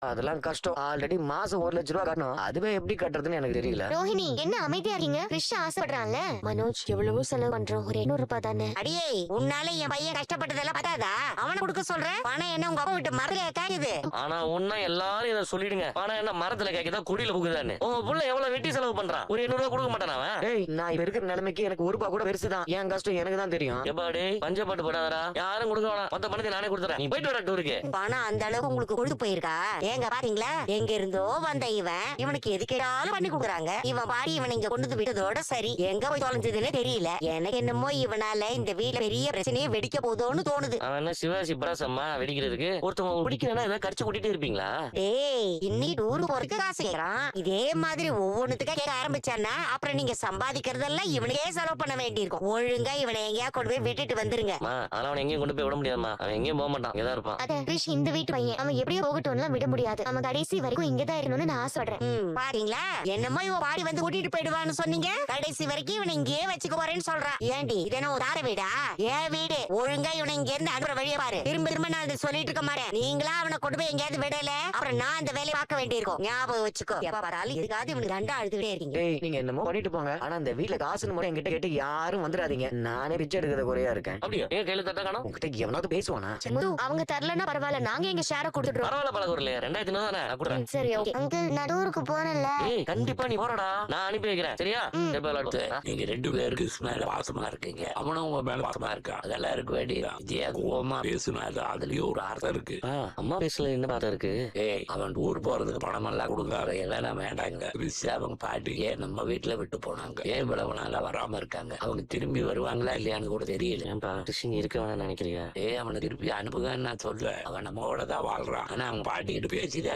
அதெல்லாம் கஷ்டம். ஆல்ரெடி மாசம் 1,00,000 ரூபாய் கட்டணும். அதுவே எப்படி கட்டுறதுன்னு எனக்கு தெரியல. ரோஹிணி என்ன அமைதியா இருக்கீங்க? கிருஷ் ஆசைப்படுறான்ல. மனோஜ் எவ்வளவோ செலவு பண்றோம், ஒரு 800 ரூபாய் தானே. அடியே, உன்னால என் பையன் கஷ்டப்பட்டதெல்லாம் பத்தாதா? அவனை கொடுக்க சொல்ற பணம் என்ன உங்க அப்பா விட்டு மரத்துல காயுது? ஆனா ஒன்னும் எல்லாரும் இதை சொல்லிடுங்க. பணம் என்ன மரத்துல கேக்குதா குடியில புகுதான்னு? உங்க புள்ள எவ்வளவு வெட்டி செலவு பண்றான்? ஒரு 800 ரூபாய் கொடுக்க மாட்டான் அவன். ஏய், நான் இப்ப இருக்கிற நிலைமைக்கு எனக்கு 1 ரூபாய் கூட பெருசுதான். என் கஷ்டம் எனக்கு தான் தெரியும். எப்பாடி பஞ்சப்பாட்டு போடாதா? யாரும் கொடுக்க வேணாம். மொத்த பணத்தை நானே கொடுத்துறேன். நீ போயிட்டு வர டூருக்கு. பணம் அந்த அளவுக்கு உங்களுக்கு கொடுத்து போயிருக்கா? ஏங்க பாத்தீங்களா, எங்க இருந்தோ வந்த இவனுக்கு எது கேட்டாலும் பண்ணி கொடுக்குறாங்க. இவன் பாடி இவன் இங்க கொண்டு வந்து விட்டதோட சரி, எங்க போய் தொலைஞ்சதுன்னு தெரியல. எனக்கு என்னமோ இவனால இந்த வீட்டுல பெரிய பிரச்சனையே வெடிக்க போதோன்னு தோணுது. அவன் என்ன சிவாஜி பிரசம்மா வெடிக்கிறதுக்கு? ஒருத்தவங்க பிடிக்கிறேன்னா ஏதாவது கடிச்சு கூட்டிட்டே இருப்பீங்களா? டேய், இன்னைக்கு டூர் போறதுக்கு காசு கேக்குறான். இதே மாதிரி ஒவ்வொன்னுத்துக்கா கேட்க ஆரம்பிச்சான்னா அப்புறம் நீங்க சம்பாதிக்கிறதெல்லாம் இவனுக்கே செலவு பண்ண வேண்டியிருக்கும். ஒழுங்கா இவனை எங்கேயா கொண்டு போய் விட்டுட்டு வந்துருங்க. அதனால அவன் எங்கேயும் கொண்டு போய் விட முடியாதுமா. அவன் எங்கேயும் போக மாட்டான், இங்கதான் இருப்பான். அத கிருஷ் இந்த வீட்டு பையன், அவன் எப்படியோ போகட்டும்லாம் விட முடியாது. அவன் கடைசி வரைக்கும் இங்கதான் இருக்கணும்னு நான் ஆசைப்படுறேன். பாத்தீங்களா, என்னமோ இவன் பாடி வந்து கூட்டிட்டு போயிடுவான்னு சொன்னீங்க. கடைசி வரைக்கும் இவனை இங்கேயே வச்சுக்க போறேன்னு சொல்றான். ஏண்டி, இதென்ன ஒரு தார வீடா? ஏன் வீடு? ஒழுங்கா இவனை இங்க இருந்து அனுப்புற வழியை பாரு. திரும்ப திரும்ப நான் இதை சொல்லிட்டு இருக்க மாட்டேன். நீங்களா அவனை கொண்டு போய் எங்கேயாவது விடல, அப்புறம் நான் அந்த வேலையை பார்க்க வேண்டியிருக்கும். ஞாபகம் வச்சுக்கோ. எப்ப பார்த்தாலும் இதுக்காவது இவனுக்கு ரெண்டா அழுதுகிட்டே இருக்கீங்க. ஏய், நீங்க என்னமோ பண்ணிட்டு போங்க. ஆனா இந்த வீட்டுல காசுன்னு மட்டும் என்கிட்ட கேட்டு யாரும் வந்துடாதீங்க. நானே பிச்சை எடுக்கிறத குறையா இருக்கேன். அப்படியா? ஏன் கையில தட்ட காணோம்? உங்ககிட்ட எவனாவது பேசுவானா? முத்து, அவங்க தரலன்னா பரவாயில்ல, நாங்க எங்க ஷேரை கொடுத்துடுறோம். பரவாயில்ல பழக்கம் இல்லையா? 2000 தானே நான் கொடுறேன். சரி, ஓகே. அங்கிள், நான் டூருக்கு போறேன்ல. ஏய், கண்டிப்பா நீ போறடா. நான் அனுப்பி வைக்கிறேன், சரியா? எப்ப விளையாடுறது? நீங்க 2 பேருக்கு மேல பாசமா இருக்கீங்க, அவனும் உங்க மேல பாசமா இருக்கான். அதெல்லாம் இருக்க வேண்டியதான். விஜயா கோவமா பேசுனாது, அதுலயும் ஒரு அர்த்தம் இருக்கு. அம்மா பேசல என்ன பார்த்தா இருக்கு? ஏய், அவன் ஊர் போறதுக்கு பணம் எல்லாம் கொடுக்காத, எல்லாம் வேண்டாங்க. ரிஷி அவங்க பாட்டி ஏன் நம்ம வீட்டுல விட்டு போனாங்க. ஏன் இவ்வளவு நாளா வராம இருக்காங்க? அவங்க திரும்பி வருவாங்களா இல்லையான்னு கூட தெரியல. ஏன்பா கிருஷ்ணன் இருக்க வேணாம் நினைக்கிறியா? ஏய், அவனை திருப்பி அனுப்புங்கன்னு நான் சொல்ல. அவன் நம்மளோட தான் வாழ்றான். ஆனா அவங்க பாட்டிக்கிட்டு பேசி